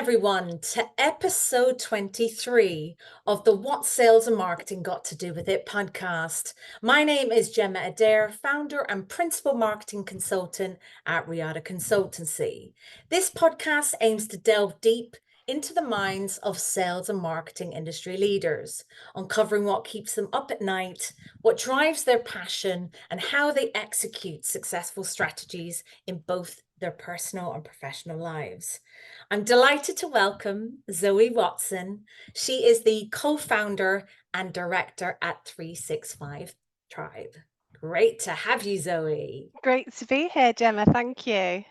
everyone, to episode 23 of the What Sales and Marketing Got to Do with It podcast. My name is Gemma Adair, founder and principal marketing consultant at Riata Consultancy. This podcast aims to delve deep into the minds of sales and marketing industry leaders, uncovering what keeps them up at night, what drives their passion, and how they execute successful strategies in both their personal and professional lives. I'm delighted to welcome Zoe Watson. She is the co-founder and director at 365 Tribe. Great to have you, Zoe. Great to be here, Gemma. Thank you.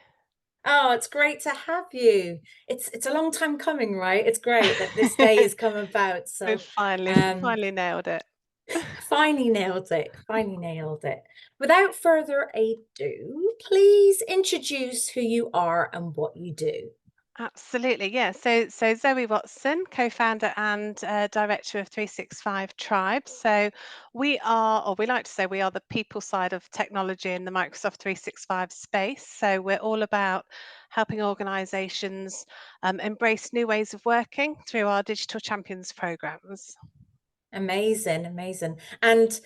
Oh, it's great to have you. It's a long time coming, right? It's great that this day has come about. We've So, finally um, finally nailed it. finally nailed it. Finally nailed it. Without further ado, please introduce who you are and what you do. Absolutely, yeah. So Zoe Watson, co-founder and director of 365 Tribe. So we are, or we like to say, we are the people side of technology in the Microsoft 365 space. So we're all about helping organisations embrace new ways of working through our digital champions programs. Amazing, amazing. And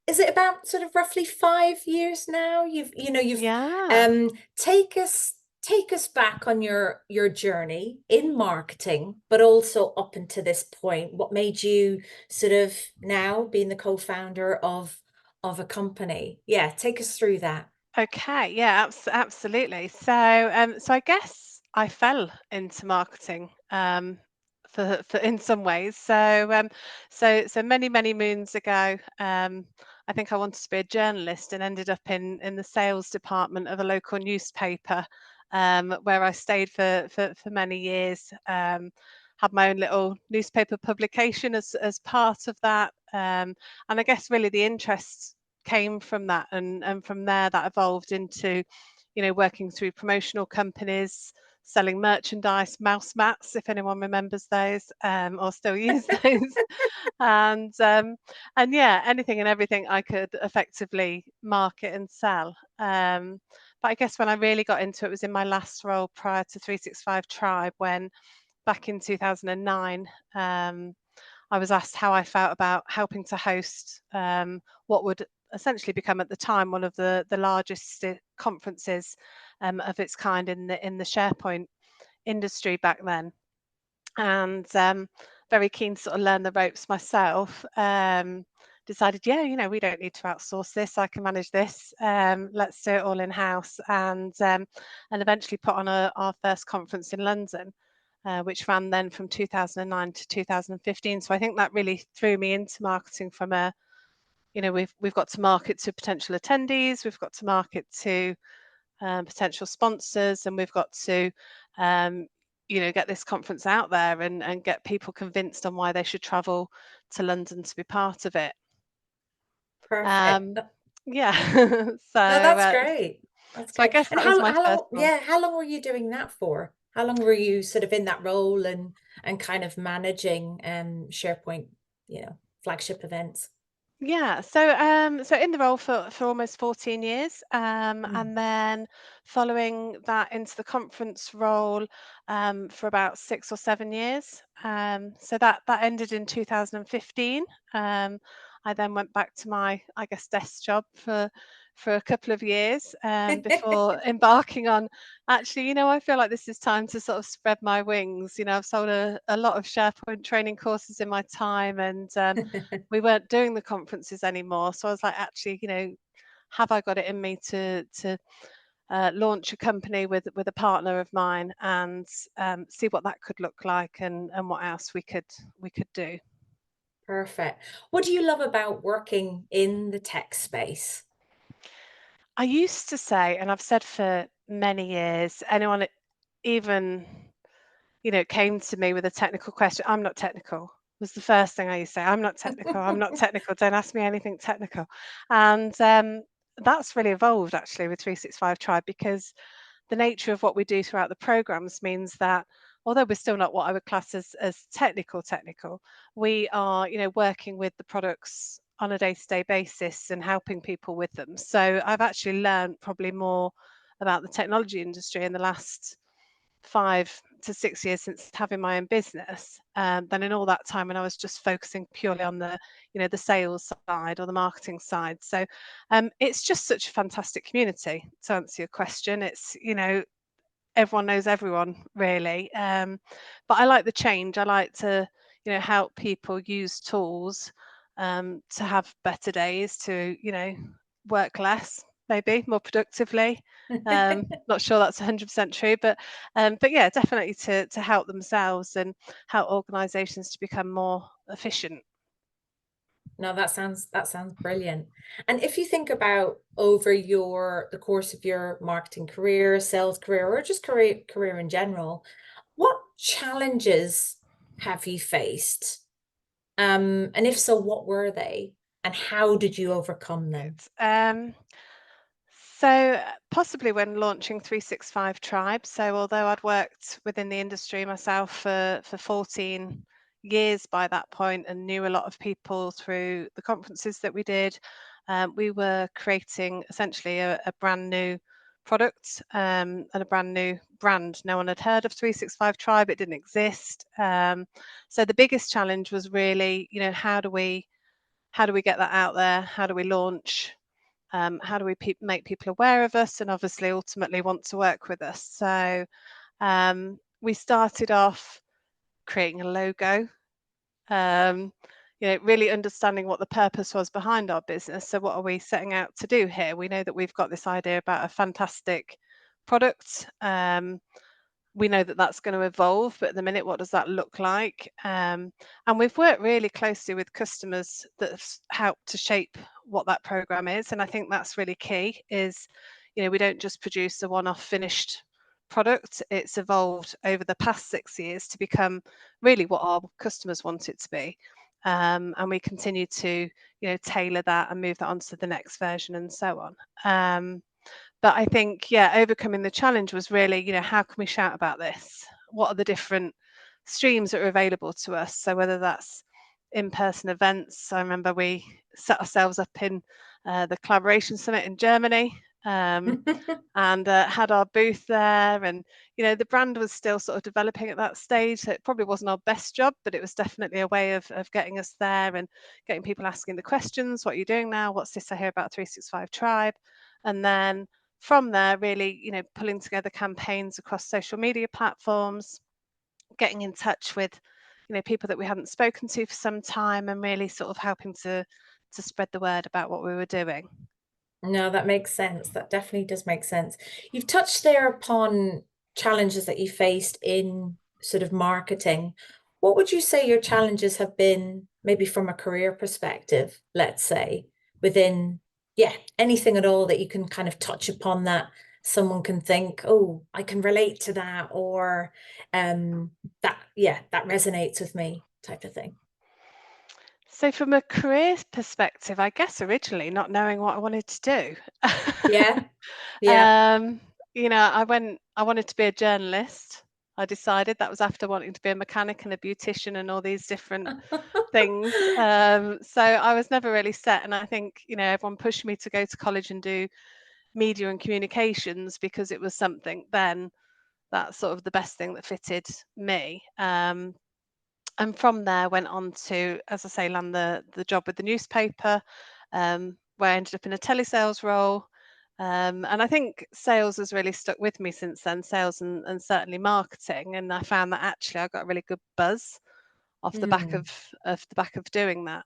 is it about sort of roughly 5 years now? You've Yeah. um take us back on your journey in marketing, but also up until this point. What made you sort of now being the co-founder of a company? Yeah, take us through that. Okay, yeah, absolutely. So I guess I fell into marketing for in some ways. So many moons ago, I think I wanted to be a journalist and ended up in the sales department of a local newspaper, where I stayed for many years. Had my own little newspaper publication as part of that, and I guess really the interest came from that, and from there that evolved into working through promotional companies, selling merchandise, mouse mats, if anyone remembers those, or still use those. And yeah, anything and everything I could effectively market and sell. But I guess when I really got into it was in my last role prior to 365 Tribe, when back in 2009, I was asked how I felt about helping to host what would essentially become at the time one of the largest conferences of its kind in the SharePoint industry back then, and very keen to sort of learn the ropes myself. Decided, yeah, we don't need to outsource this. I can manage this. Let's do it all in house, and eventually put on our first conference in London, which ran then from 2009 to 2015. So I think that really threw me into marketing from we've got to market to potential attendees, we've got to market to potential sponsors, and we've got to um, get this conference out there and get people convinced on why they should travel to London to be part of it. Perfect. Um, yeah, so No, that's uh, great. That's so I great. guess And that was my how first long, one. yeah, how long were you doing that for? How long were you sort of in that role and kind of managing SharePoint, flagship events? Yeah, so in the role for almost 14 years, Mm. and then following that into the conference role for about 6 or 7 years. So that ended in 2015. I then went back to my, I guess, desk job for a couple of years before embarking on, actually, I feel like this is time to sort of spread my wings. I've sold a lot of SharePoint training courses in my time, and we weren't doing the conferences anymore. So I was like, actually, have I got it in me to launch a company with a partner of mine, and see what that could look like, and what else we could do. Perfect. What do you love about working in the tech space? I used to say, and I've said for many years, anyone that even came to me with a technical question, I'm not technical, was the first thing I used to say. I'm not technical. I'm not technical. Don't ask me anything technical. And that's really evolved actually with 365 Tribe, because the nature of what we do throughout the programs means that although we're still not what I would class as technical, we are, working with the products on a day-to-day basis and helping people with them. So I've actually learned probably more about the technology industry in the last to 6 years since having my own business, then in all that time when I was just focusing purely on the, the sales side or the marketing side. So it's just such a fantastic community, to answer your question. It's, everyone knows everyone really. But I like the change. I like to, help people use tools to have better days, to, work less, maybe more productively. Not sure that's 100% true, but yeah, definitely to help themselves and help organisations to become more efficient. No, that sounds brilliant. And if you think about over the course of your marketing career, sales career, or just career in general, what challenges have you faced? And if so, what were they? And how did you overcome Good. them? So possibly when launching 365 Tribe. So although I'd worked within the industry myself for 14 years by that point and knew a lot of people through the conferences that we did, we were creating essentially a brand new product and a brand new brand. No one had heard of 365 Tribe. It didn't exist. So the biggest challenge was really, how do we get that out there? How do we launch? How do we make people aware of us and obviously ultimately want to work with us? So we started off creating a logo, um, really understanding what the purpose was behind our business. So what are we setting out to do here? We know that we've got this idea about a fantastic product. We know that that's going to evolve, but at the minute, what does that look like? And we've worked really closely with customers that have helped to shape what that program is. And I think that's really key is, we don't just produce a one-off finished product. It's evolved over the past 6 years to become really what our customers want it to be. And we continue to, tailor that and move that on to the next version and so on. But I think, yeah, overcoming the challenge was really, how can we shout about this? What are the different streams that are available to us? So whether that's in-person events, I remember we set ourselves up in the Collaboration Summit in Germany, and had our booth there. And, the brand was still sort of developing at that stage. So it probably wasn't our best job, but it was definitely a way of getting us there and getting people asking the questions. What are you doing now? What's this I hear about 365 Tribe? And then from there, really, pulling together campaigns across social media platforms, getting in touch with, people that we hadn't spoken to for some time and really sort of helping to spread the word about what we were doing. No, that makes sense. That definitely does make sense. You've touched there upon challenges that you faced in sort of marketing. What would you say your challenges have been, maybe from a career perspective, let's say, within, yeah, anything at all that you can kind of touch upon that someone can think, oh, I can relate to that, or yeah, that resonates with me type of thing. So from a career perspective, I guess originally not knowing what I wanted to do. Yeah, yeah. um, I wanted to be a journalist. I decided that was after wanting to be a mechanic and a beautician and all these different things. So I was never really set. And I think, everyone pushed me to go to college and do media and communications because it was something then that's sort of the best thing that fitted me. And from there went on to, as I say, land the job with the newspaper, where I ended up in a telesales role. And I think sales has really stuck with me since then, sales and certainly marketing. And I found that actually I got a really good buzz off the back Mm, of doing that.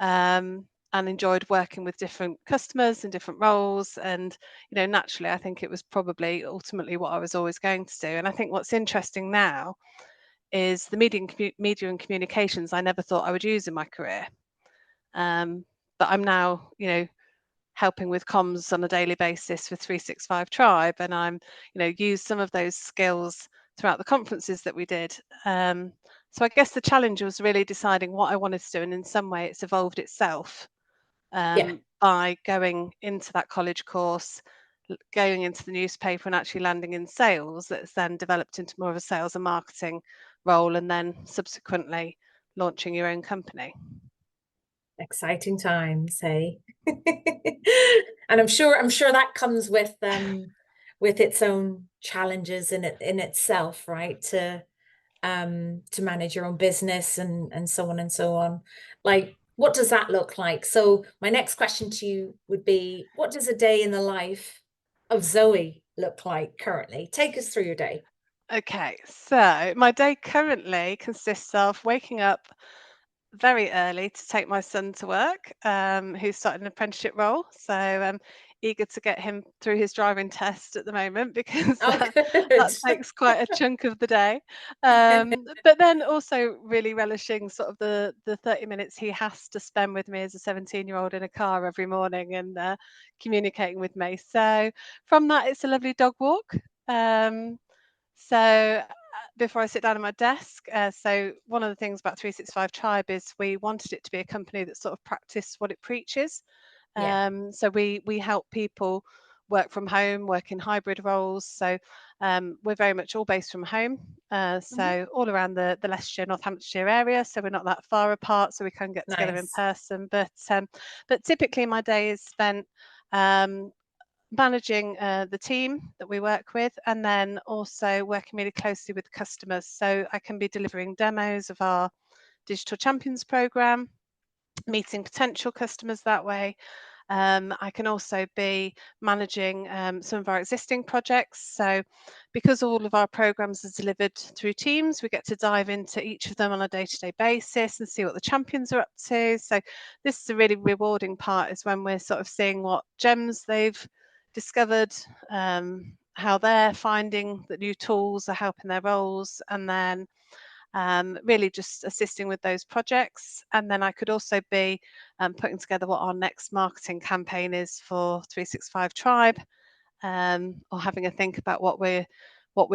And enjoyed working with different customers in different roles. And, naturally, I think it was probably ultimately what I was always going to do. And I think what's interesting now is the media and communications I never thought I would use in my career. But I'm now, helping with comms on a daily basis with 365 Tribe, and I'm, use some of those skills throughout the conferences that we did. So I guess the challenge was really deciding what I wanted to do, and in some way it's evolved itself yeah. by going into that college course, going into the newspaper and actually landing in sales. That's then developed into more of a sales and marketing role, and then subsequently launching your own company. Exciting times, hey. And I'm sure that comes with with its own challenges in itself, right? To manage your own business and so on and so on. Like, what does that look like? So my next question to you would be, what does a day in the life of Zoe look like currently? Take us through your day. Okay, so my day currently consists of waking up very early to take my son to work, who's starting an apprenticeship role. So eager to get him through his driving test at the moment because Oh, that good. takes quite a chunk of the day. But then also really relishing sort of the 30 minutes he has to spend with me as a 17-year-old in a car every morning and communicating with me. So from that, it's a lovely dog walk. So before I sit down at my desk, so one of the things about 365 Tribe is we wanted it to be a company that sort of practiced what it preaches. Yeah. So we help people work from home, work in hybrid roles. So we're very much all based from home. Mhm. So all around the Leicestershire, Northamptonshire area. So we're not that far apart, so we can get together in Nice. person. But typically my day is spent um, managing the team that we work with, and then also working really closely with customers. So I can be delivering demos of our digital champions program, meeting potential customers that way. I can also be managing some of our existing projects. So, because all of our programs are delivered through Teams, we get to dive into each of them on a day-to-day basis and see what the champions are up to. So, this is a really rewarding part, is when we're sort of seeing what gems they've discovered, how they're finding that new tools are helping their roles, and then really just assisting with those projects. And then I could also be putting together what our next marketing campaign is for 365 Tribe, or having a think about what we're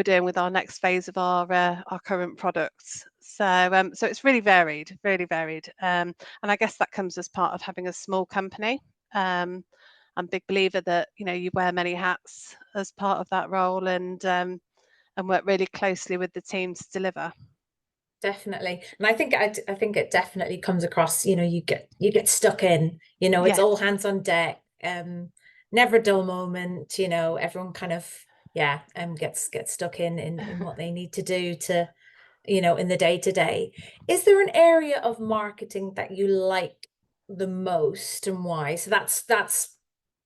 doing with our next phase of our current products. So it's really varied, really varied, and I guess that comes as part of having a small company. I'm a big believer that you wear many hats as part of that role, and work really closely with the team to deliver. Definitely. And I think it definitely comes across, you get stuck in, it's Yes. all hands on deck. Never a dull moment, everyone kind of, yeah, gets stuck in what they need to do to, in the day to day. Is there an area of marketing that you like the most and why? So that's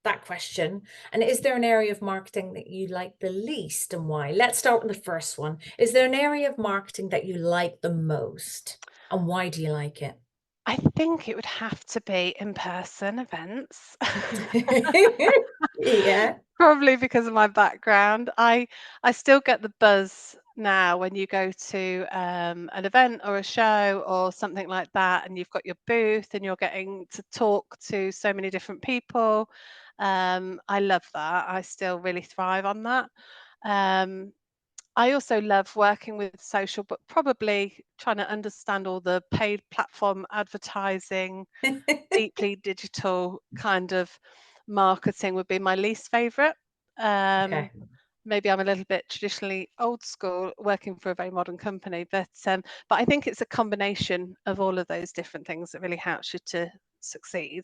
that question. And is there an area of marketing that you like the least and why? Let's start with the first one. Is there an area of marketing that you like the most and why do you like it? I think it would have to be in-person events. Yeah. Probably because of my background. I still get the buzz now when you go to an event or a show or something like that, and you've got your booth and you're getting to talk to so many different people. I love that. I still really thrive on that. Um, I also love working with social, but probably trying to understand all the paid platform advertising, deeply digital kind of marketing would be my least favorite. Um, Okay. Maybe I'm a little bit traditionally old school, working for a very modern company, but I think it's a combination of all of those different things that really helps you to succeed.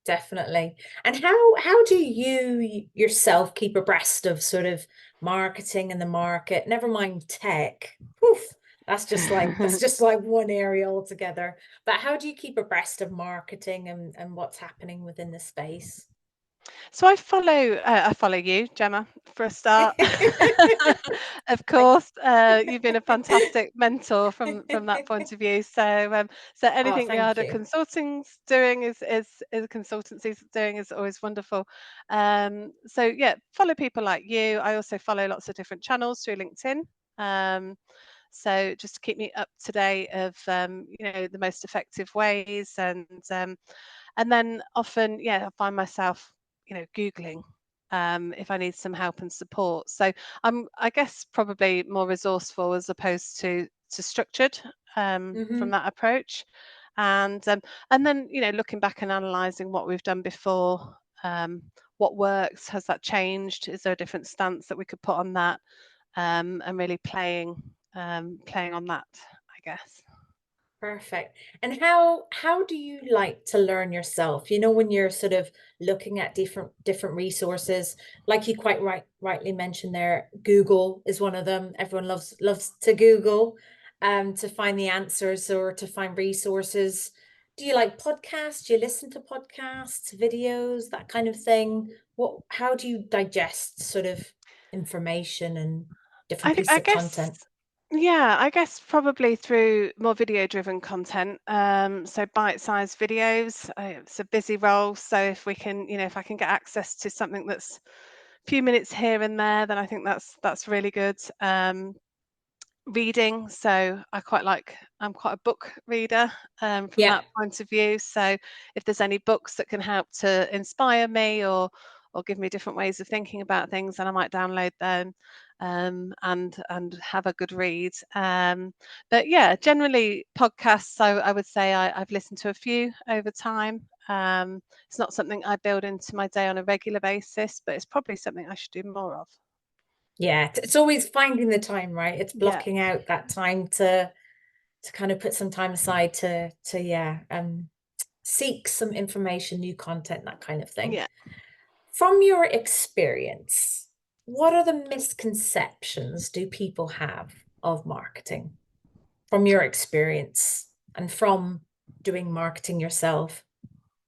Definitely. And how do you yourself keep abreast of sort of marketing and the market? Never mind tech. Poof, that's just like one area altogether. But how do you keep abreast of marketing and what's happening within the space? So I follow you, Gemma, for a start. Of Thank course, you've been a fantastic mentor from that point of view. So Oh, anything the thank other you. consulting's doing is a consultancy's doing is always wonderful. So yeah, follow people like you. I also follow lots of different channels through LinkedIn. Um, so just to keep me up to date of the most effective ways, and then often, yeah, I find myself, Googling if I need some help and support. So I guess, probably more resourceful as opposed to structured from Hmm. that approach. And then, looking back and analysing what we've done before, what works, has that changed? Is there a different stance that we could put on that? And really playing on that, I guess. Perfect. And how do you like to learn yourself? You know, when you're sort of looking at different resources, like you quite rightly mentioned there, Google is one of them. Everyone loves to Google to find the answers or to find resources. Do you like podcasts? Do you listen to podcasts, videos, that kind of thing? How do you digest sort of information and different pieces I of content? guess, yeah, I guess probably through more video-driven content. So bite-sized videos. It's a busy role, so if we can, if I can get access to something that's a few minutes here and there, then I think that's really good. Reading, so I'm quite a book reader, from Yeah. that point of view. So if there's any books that can help to inspire me or give me different ways of thinking about things, then I might download them, and have a good read. But yeah, generally podcasts. I would say I've listened to a few over time. It's not something I build into my day on a regular basis, but it's probably something I should do more of. Yeah, it's always finding the time, right? It's Yeah, blocking out that time to kind of put some time aside to yeah, seek some information, new content, that kind of thing. yeah. From your experience, what are the misconceptions do people have of marketing? From your experience and from doing marketing yourself,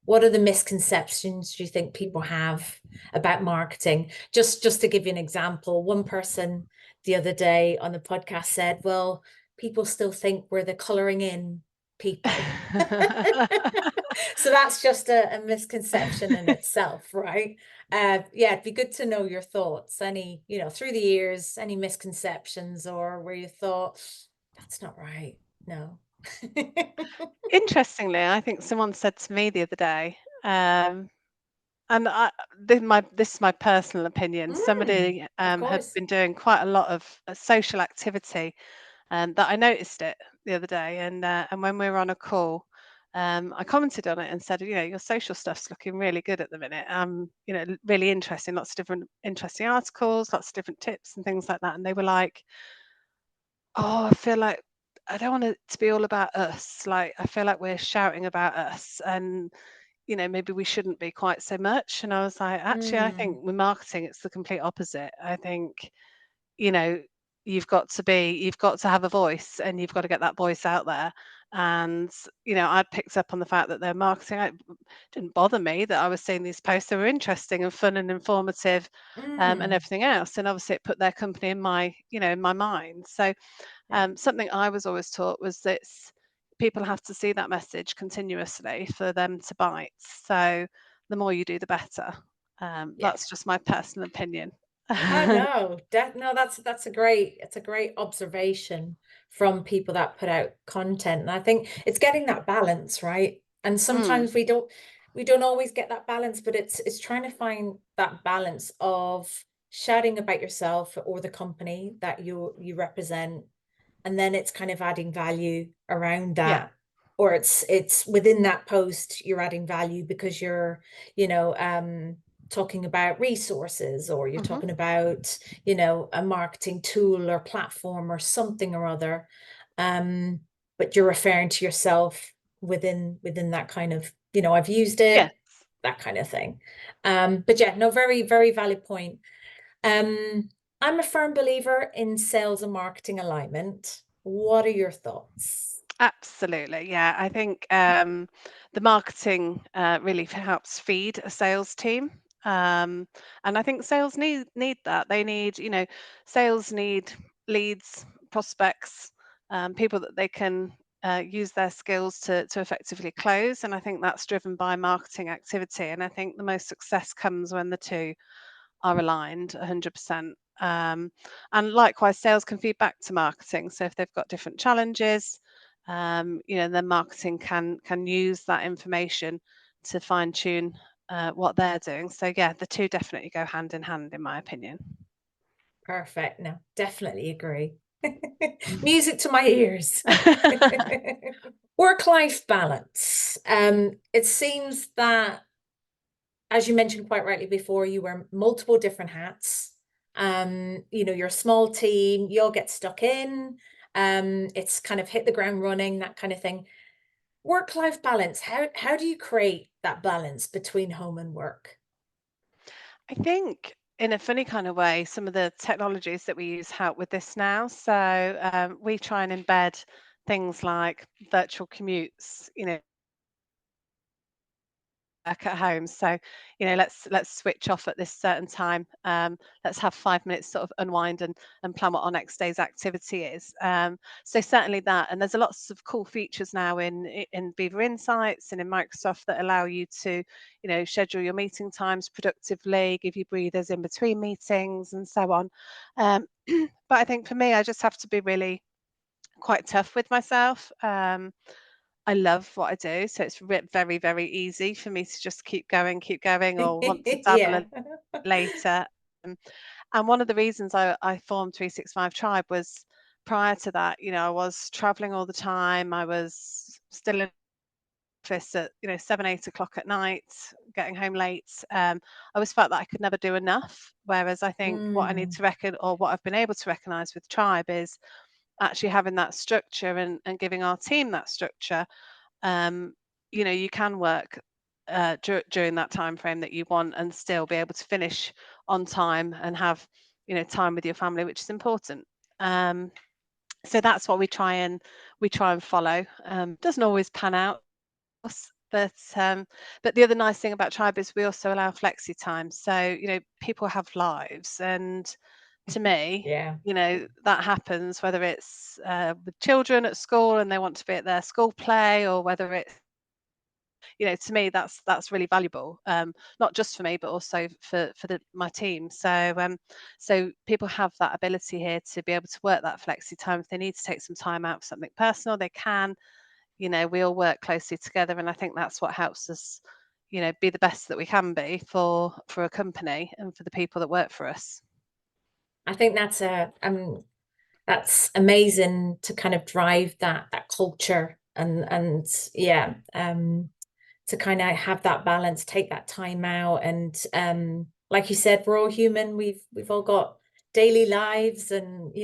what are the misconceptions do you think people have about marketing? Just to give you an example, one person the other day on the podcast said, well, people still think we're the coloring in people. So that's just a misconception in itself, right? Yeah, it'd be good to know your thoughts. Any, through the years, any misconceptions or where you thought, that's not right. No. Interestingly, I think someone said to me the other day, and this is my personal opinion. Mm, Somebody of had course. been doing quite a lot of social activity, that I noticed it the other day, and when we were on a call, I commented on it and said, your social stuff's looking really good at the minute. Really interesting, lots of different interesting articles, lots of different tips and things like that. And they were like, "Oh, I feel like I don't want it to be all about us. Like, I feel like we're shouting about us, and maybe we shouldn't be quite so much." And I was like, "Actually, I Mm, think with marketing, it's the complete opposite. I think, you know, you've got to have a voice, and you've got to get that voice out there." And I picked up on the fact that their marketing, it didn't bother me that I was seeing these posts. They were interesting and fun and informative, and mm, everything else. And obviously, it put their company in my mind. So yeah, something I was always taught was that people have to see that message continuously for them to bite. So the more you do, the better. yeah. That's just my personal opinion. Oh no, no, that's a great observation from people that put out content. And I think it's getting that balance, right? And Mm, sometimes we don't always get that balance, but it's trying to find that balance of shouting about yourself or the company that you represent, and then it's kind of adding value around yeah. that, or it's within that post you're adding value because you're you know um talking about resources, or you're Hmm. talking about a marketing tool or platform or something or other, um but you're referring to yourself within that kind of, I've used Yeah, it, that kind of thing. But yeah, no, very very valid point. um, I'm a firm believer in sales and marketing alignment. What are your thoughts? absolutely. Yeah, I think the marketing really helps feed a sales team. And I think sales need that. They need, sales need leads, prospects, people that they can use their skills to effectively close. And I think that's driven by marketing activity. And I think the most success comes when the two are aligned 100%. And likewise, sales can feed back to marketing. So if they've got different challenges, then marketing can use that information to fine tune what they're doing. So yeah, the two definitely go hand in hand, in my opinion. Perfect. No, definitely agree. Music to my ears. Work-life balance. It seems that, as you mentioned quite rightly before, you wear multiple different hats. You're a small team, you all get stuck in. It's kind of hit the ground running, that kind of thing. Work-life balance, how do you create that balance between home and work? I think in a funny kind of way, some of the technologies that we use help with this now. So we try and embed things like virtual commutes, work at home. So, let's switch off at this certain time. Let's have 5 minutes sort of unwind and plan what our next day's activity is. So certainly that, and there's a lots of cool features now in Beaver Insights and in Microsoft that allow you to, schedule your meeting times productively, give you breathers in between meetings, and so on. But I think for me, I just have to be really quite tough with myself. I love what I do, so it's very, very easy for me to just keep going, or want to dabble Yeah. a later. Um, and one of the reasons I formed 365 Tribe was prior to that, I was traveling all the time. I was still in office at 7, 8 o'clock at night, getting home late. I always felt that I could never do enough. Whereas I think what I need Mm. to reckon, or what I've been able to recognise with Tribe, is actually having that structure and giving our team that structure. um, you can work during that time frame that you want and still be able to finish on time and have time with your family, which is important. um, so that's what we try and follow. Doesn't always pan out, of course, but the other nice thing about Tribe is we also allow flexi time. So people have lives, and to me, Yeah. that happens whether it's with children at school and they want to be at their school play, or whether it's, to me, that's really valuable, not just for me but also for my team. So people have that ability here to be able to work that flexi time. If they need to take some time out for something personal, they can. We all work closely together, and I think that's what helps us, be the best that we can be for a company and for the people that work for us. I think that's amazing to kind of drive that culture and yeah, to kind of have that balance, take that time out, and like you said, we're all human. We've all got daily lives, and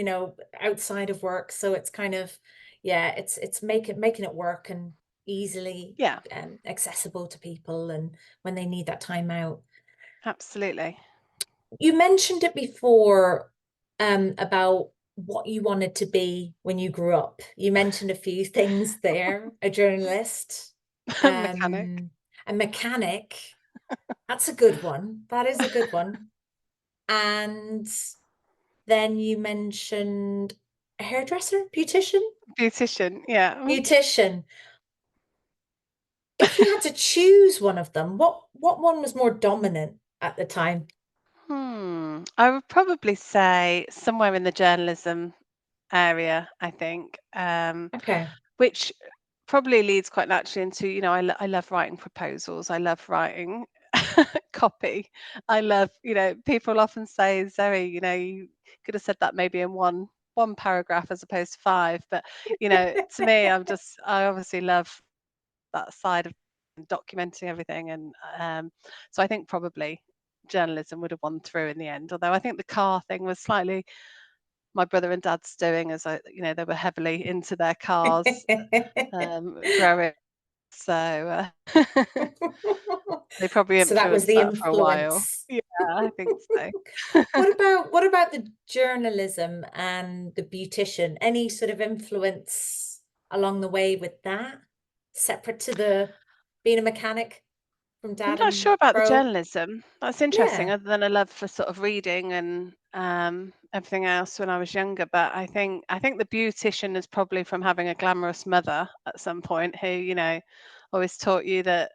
outside of work. So it's kind of, yeah, it's making it work and easily Yeah, accessible to people, and when they need that time out. absolutely. You mentioned it before, about what you wanted to be when you grew up. You mentioned a few things there, a journalist, Mechanic. um, a mechanic. That's a good one. That is a good one. And then you mentioned a hairdresser, beautician, Beautician, yeah. beautician. If you had to choose one of them, what one was more dominant at the time? I would probably say somewhere in the journalism area, I think, Okay. which probably leads quite naturally into, I love writing proposals. I love writing copy. I love, people often say, Zoe, you could have said that maybe in one paragraph as opposed to five. But, to me, I obviously love that side of documenting everything. And so I think probably journalism would have won through in the end. Although I think the car thing was slightly my brother and dad's doing, as they were heavily into their cars growing. So they probably So that was influenced the that for a while. influence. Yeah, I think so. What about the journalism and the beautician? Any sort of influence along the way with that? Separate to the being a mechanic from I'm dad not and sure about the bro? journalism. That's interesting, Yeah. other than a love for sort of reading and everything else when I was younger. But I think the beautician is probably from having a glamorous mother at some point who, always taught you that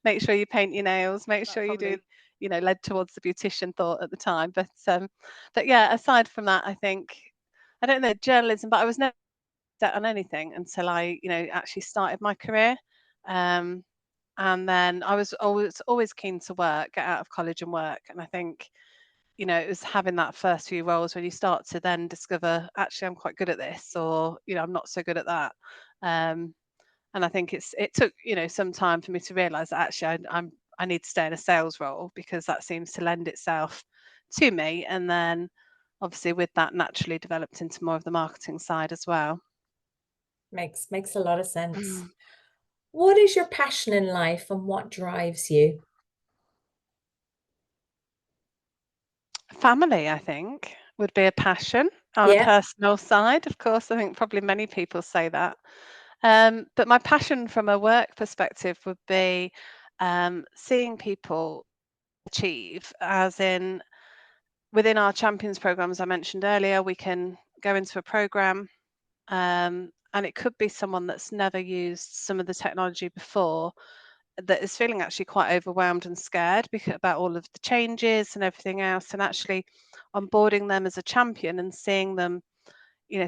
make sure you paint your nails, make That sure you do, probably. led towards the beautician thought at the time. But yeah, aside from that, I don't know journalism, but I was never set on anything until I, actually started my career. Um, and then I was always keen to work, get out of college and work. And I think, it was having that first few roles when you start to then discover, actually, I'm quite good at this, or, I'm not so good at that. Um, and I think it took, some time for me to realize that actually I need to stay in a sales role because that seems to lend itself to me. And then obviously with that naturally developed into more of the marketing side as well. Makes a lot of sense. What is your passion in life and what drives you? Family, I think, would be a passion on a Yeah. personal side. Of course, I think probably many people say that. But my passion from a work perspective would be seeing people achieve, as in within our champions program, as I mentioned earlier, we can go into a program, and it could be someone that's never used some of the technology before, that is feeling actually quite overwhelmed and scared because about all of the changes and everything else, and actually onboarding them as a champion and seeing them,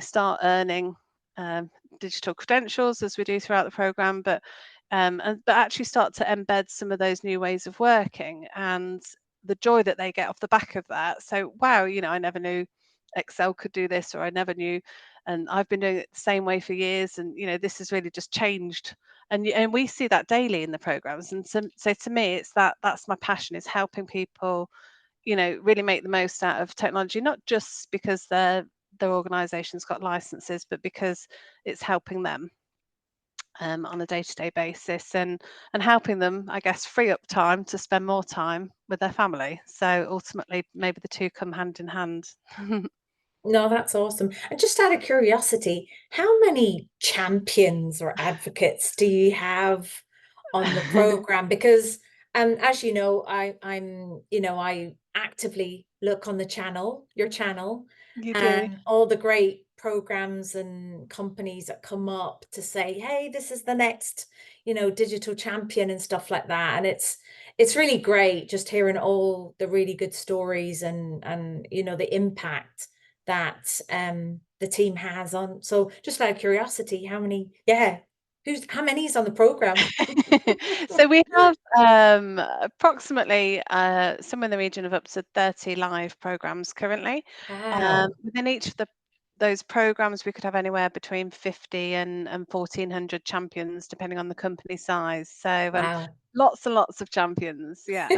start earning um, digital credentials as we do throughout the program, but actually start to embed some of those new ways of working and the joy that they get off the back of that. So, wow, I never knew Excel could do this, or I never knew, and I've been doing it the same way for years, and this has really just changed. And we see that daily in the programs, and so to me, that's my passion, is helping people really make the most out of technology, not just because their organization's got licenses, but because it's helping them on a day-to-day basis, and helping them, I guess, free up time to spend more time with their family. So ultimately, maybe the two come hand in hand. No, that's awesome. And just out of curiosity, how many champions or advocates do you have on the program? Because as you know, I actively look on the channel, your channel, You do. and all the great programs and companies that come up to say, hey, this is the next, digital champion and stuff like that. And it's really great just hearing all the really good stories and the impact that the team has on. So just out of curiosity, how many is on the program? So we have approximately somewhere in the region of up to 30 live programs currently. Wow. Within each of those programs, we could have anywhere between 50 and 1,400 champions, depending on the company size. So Wow. lots and lots of champions. Yeah,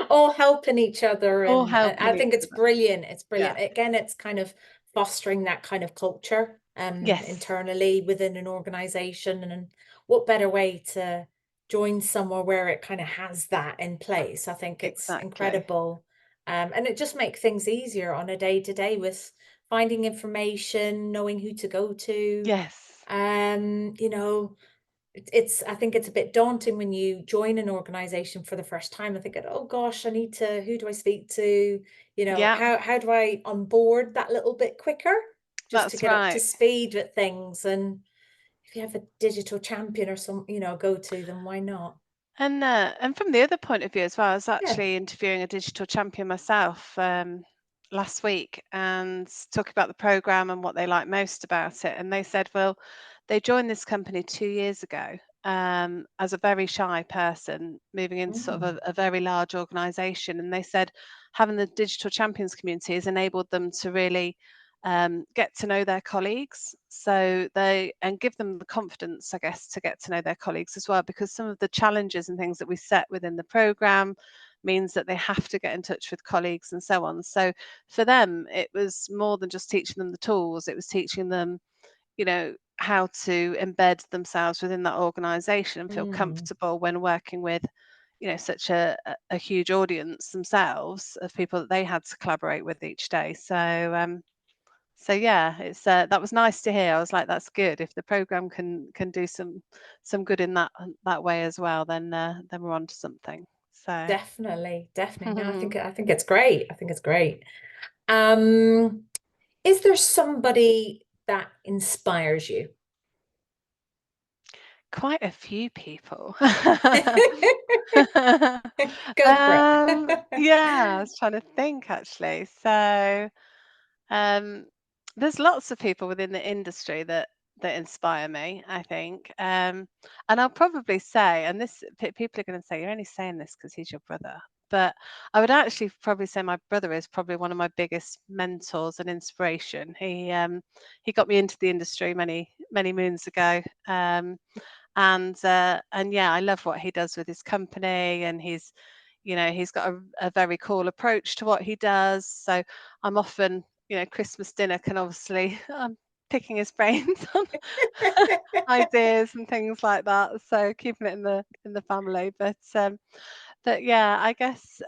All helping each other, all and I helping each think it's other. brilliant. It's Yeah. brilliant. Again, it's kind of fostering that kind of culture Yes. internally within an organization. And what better way to join somewhere where it kind of has that in place? I think it's Exactly. incredible. And it just makes things easier on a day to day with finding information, knowing who to go to. Yes. You know, it's I think it's a bit daunting when you join an organization for the first time and thinking, oh gosh, who do I speak to? Yeah, How do I onboard that little bit quicker just to that's get up to right. speed with things? And if you have a digital champion or some, go to, then why not? And from the other point of view as well, I was Yeah. actually interviewing a digital champion myself last week, and talking about the program and what they like most about it. And they said, well, they joined this company 2 years ago as a very shy person, moving into sort of Mm. a very large organization. And they said having the digital champions community has enabled them to really get to know their colleagues, and give them the confidence, I guess, to get to know their colleagues as well, because some of the challenges and things that we set within the program means that they have to get in touch with colleagues and so on. So for them, it was more than just teaching them the tools, it was teaching them, how to embed themselves within that organization and feel Mm. comfortable when working with such a huge audience themselves of people that they had to collaborate with each day. So yeah, it's that was nice to hear. I was like, that's good. If the program can do some good in that way as well, then we're on to something. So Definitely, definitely. No, I think it's great. I think it's great. Is there somebody that inspires you? quite a few people. Go for it. Yeah, I was trying to think actually. So Um, there's lots of people within the industry that inspire me, I think. And I'll probably say, and people are going to say, you're only saying this because he's your brother. But I would actually probably say my brother is probably one of my biggest mentors and inspiration. He got me into the industry many moons ago. And yeah, I love what he does with his company, and he's got a very cool approach to what he does. So I'm often, Christmas dinner can obviously, I'm picking his brains on ideas and things like that. So keeping it in the family. But yeah, I guess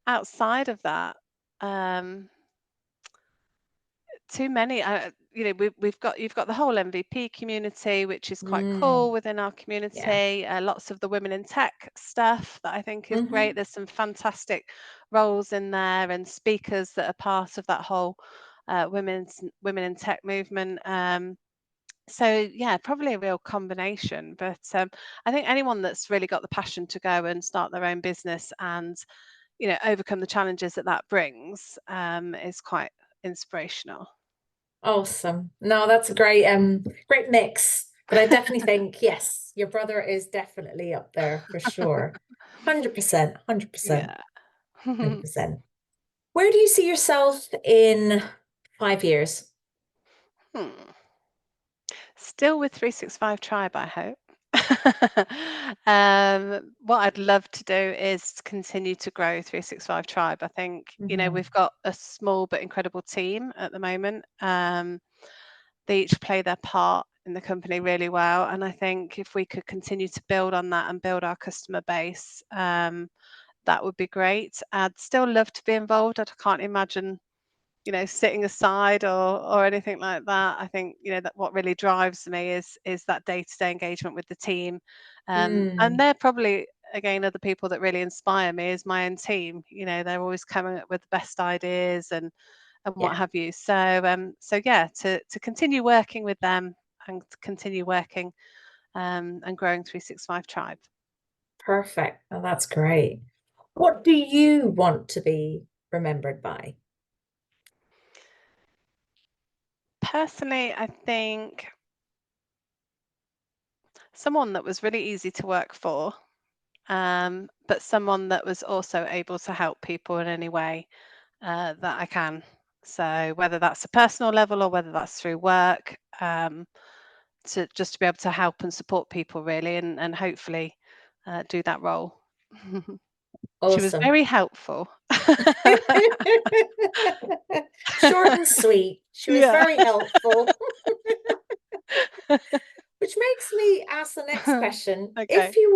outside of that, um, too many. You've got the whole MVP community, which is quite Mm, cool within our yeah. community. Lots of the women in tech stuff that I think is great. Hmm. There's some fantastic roles in there and speakers that are part of that whole women in tech movement. So yeah, probably a real combination. But I think anyone that's really got the passion to go and start their own business and overcome the challenges that that brings is quite inspirational. Awesome. No, that's a great mix. But I definitely think, yes, your brother is definitely up there for sure. 100%, 100%, Yeah. 100%. Where do you see yourself in 5 years? Hmm. Still with 365 Tribe, I hope. What I'd love to do is continue to grow 365 Tribe. I think, Hmm. we've got a small but incredible team at the moment. They each play their part in the company really well. And I think if we could continue to build on that and build our customer base, that would be great. I'd still love to be involved. I can't imagine sitting aside or anything like that. I think, that what really drives me is that day-to-day engagement with the team. And Mm, they're probably again other people that really inspire me is my own team. They're always coming up with the best ideas and what yeah, have you. So yeah, to continue working with them and to continue working and growing 365 Tribe. perfect. Oh, that's great. What do you want to be remembered by? Personally, I think someone that was really easy to work for, but someone that was also able to help people in any way that I can. So whether that's a personal level or whether that's through work, to just to be able to help and support people really, and hopefully do that role. She was Awesome. very helpful. Short and sweet. She was Yeah. very helpful. Which makes me ask the next question. Okay. If you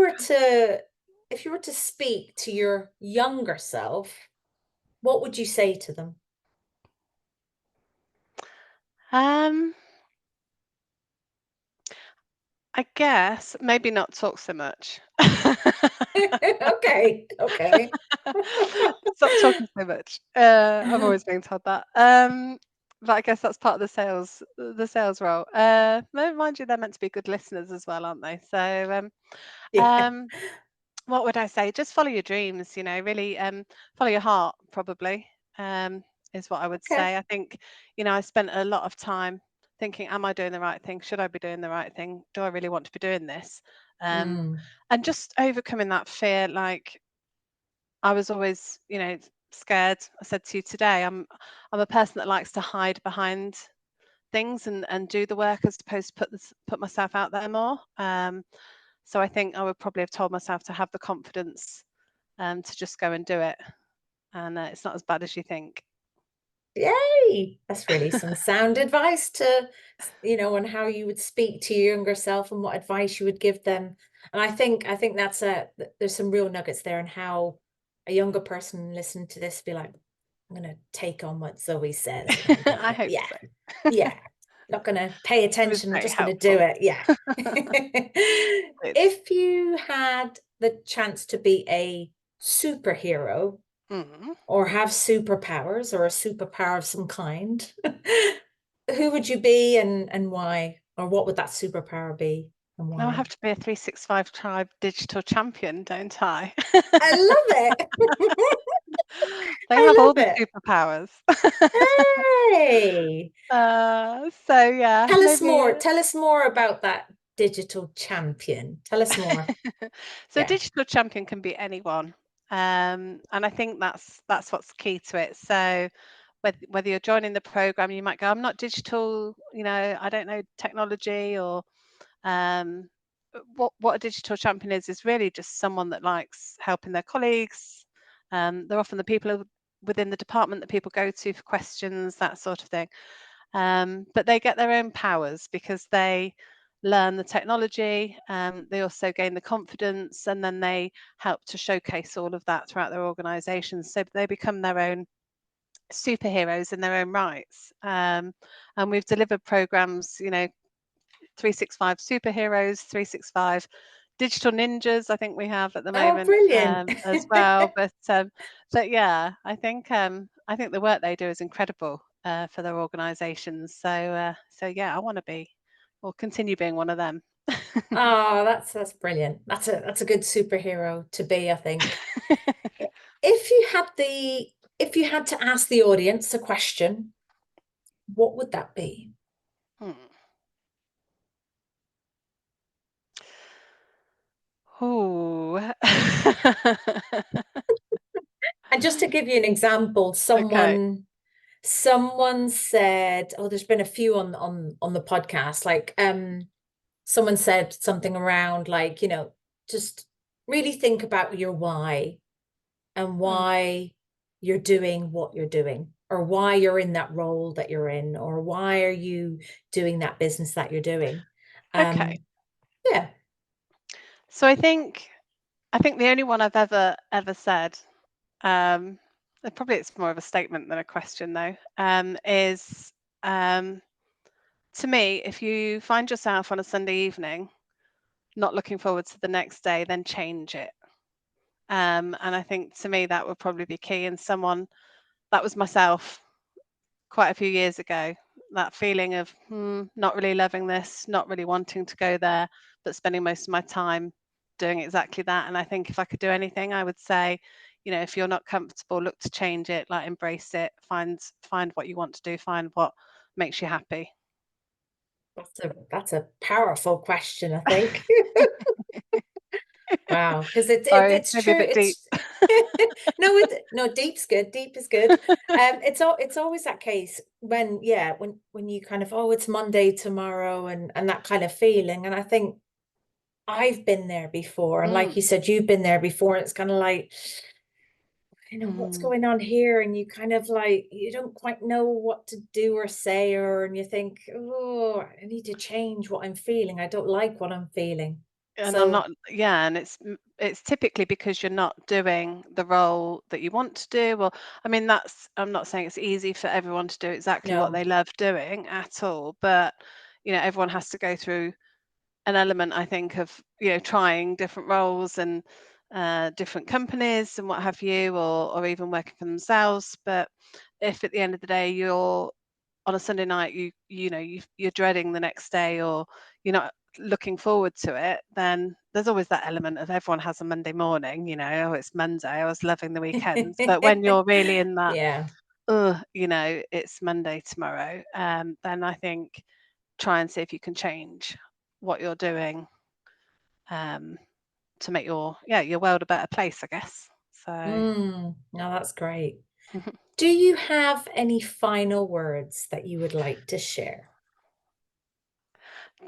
were to speak to your younger self, what would you say to them? Um, I guess maybe not talk so much. Okay, okay. Stop talking so much. I've always been told that. But I guess that's part of the sales role. Mind you, they're meant to be good listeners as well, aren't they? So, Yeah. um, what would I say? Just follow your dreams. Really follow your heart. Probably is what I would Okay. say. I think I spent a lot of time thinking, am I doing the right thing? Should I be doing the right thing? Do I really want to be doing this? Um, Mm, and just overcoming that fear, like I was always, scared. I said to you today, I'm a person that likes to hide behind things and do the work as opposed to put myself out there more. So I think I would probably have told myself to have the confidence to just go and do it, and it's not as bad as you think. yay. That's really some sound advice on how you would speak to your younger self and what advice you would give them. And I think there's some real nuggets there and how a younger person listening to this be like, I'm gonna take on what Zoe says and I'm I gonna, hope yeah, so. yeah, not gonna pay It was attention, I'm very just gonna do helpful. it. Yeah. It's If you had the chance to be a superhero mm. or have superpowers or a superpower of some kind, who would you be and why? Or what would that superpower be and Now I why? have to be a 365 Tribe digital champion, don't I? I love it. They I have all love the it. superpowers. Hey, So yeah, tell us maybe. more. Tell us more about that digital champion. Tell us more. So Yeah. digital champion can be anyone, and I think that's what's key to it. So whether you're joining the program, you might go, I'm not digital, I don't know technology, or what a digital champion is really just someone that likes helping their colleagues. They're often the people within the department that people go to for questions, that sort of thing. But they get their own powers because they learn the technology, they also gain the confidence, and then they help to showcase all of that throughout their organisations. So they become their own superheroes in their own rights. And we've delivered programs, 365 superheroes, 365 digital ninjas, I think we have at the Oh, moment, brilliant. as well. But yeah, I think the work they do is incredible for their organisations. So yeah, I want to be or continue being one of them. Oh, that's brilliant. That's a good superhero to be, I think. If you had if you had to ask the audience a question, what would that be? Hmm. Ooh. And just to give you an example, Okay. someone said, oh, there's been a few on the podcast, like someone said something around like, just really think about your why and Hmm. why you're doing what you're doing, or why you're in that role that you're in, or why are you doing that business that you're doing. Okay. Um, yeah. So I think the only one I've ever said, um, probably it's more of a statement than a question though, is um, to me, if you find yourself on a Sunday evening not looking forward to the next day, then change it. And I think to me that would probably be key. And someone that was myself quite a few years ago, that feeling of not really loving this, not really wanting to go there, but spending most of my time doing exactly that. And I think if I could do anything, I would say, if you're not comfortable, look to change it, like embrace it, find what you want to do, find what makes you happy. That's a powerful question, I think. Wow, because Sorry, it's maybe a true. bit deep. No, deep's good. Deep is good. It's always that case when, yeah, when you kind of, oh, it's Monday tomorrow, and that kind of feeling. And I think I've been there before, and like Mm, you said, you've been there before. And it's kind of like, what's mm. going on here, and you kind of like you don't quite know what to do or say, and you think, oh, I need to change what I'm feeling. I don't like what I'm feeling. And I'm So not, yeah, and it's typically because you're not doing the role that you want to do. Well, I mean, I'm not saying it's easy for everyone to do exactly what no. they love doing at all, but everyone has to go through an element, I think, of trying different roles and different companies and what have you, or even working for themselves. But if at the end of the day you're on a Sunday night, you're dreading the next day, or you're not looking forward to it, then there's always that element of everyone has a Monday morning, oh, it's Monday, I was loving the weekends. But when you're really in that, Yeah. it's Monday tomorrow, then I think try and see if you can change what you're doing, um, to make your world a better place, I guess. So No, that's great. Do you have any final words that you would like to share?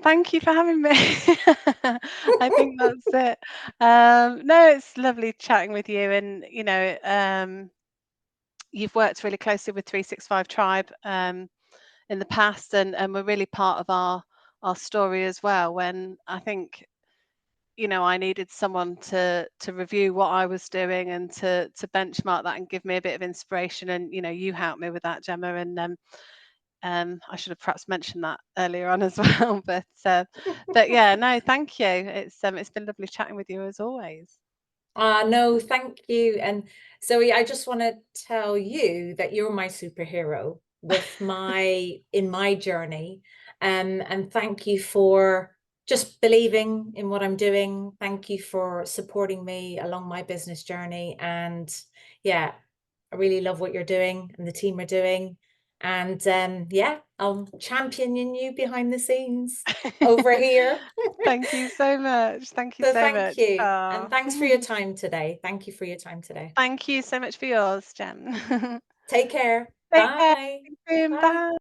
thank you for having me. I think that's it. No, it's lovely chatting with you, and you've worked really closely with 365 Tribe in the past, and we're really part of our story as well. When I think I needed someone to review what I was doing and to benchmark that and give me a bit of inspiration, and you helped me with that, Gemma, and I should have perhaps mentioned that earlier on as well. But yeah, no, thank you. It's been lovely chatting with you as always. No, thank you. And Zoe, I just want to tell you that you're my superhero in my journey. And thank you for just believing in what I'm doing. Thank you for supporting me along my business journey. And yeah, I really love what you're doing and the team are doing. And yeah, I'll champion you behind the scenes over here. Thank you so much. Thank you So so thank much. you. And Oh. thanks for your time today. Thank you for your time today. Thank you so much for yours, Jem. Take care. Take care. Bye. See you soon. Bye. Bye.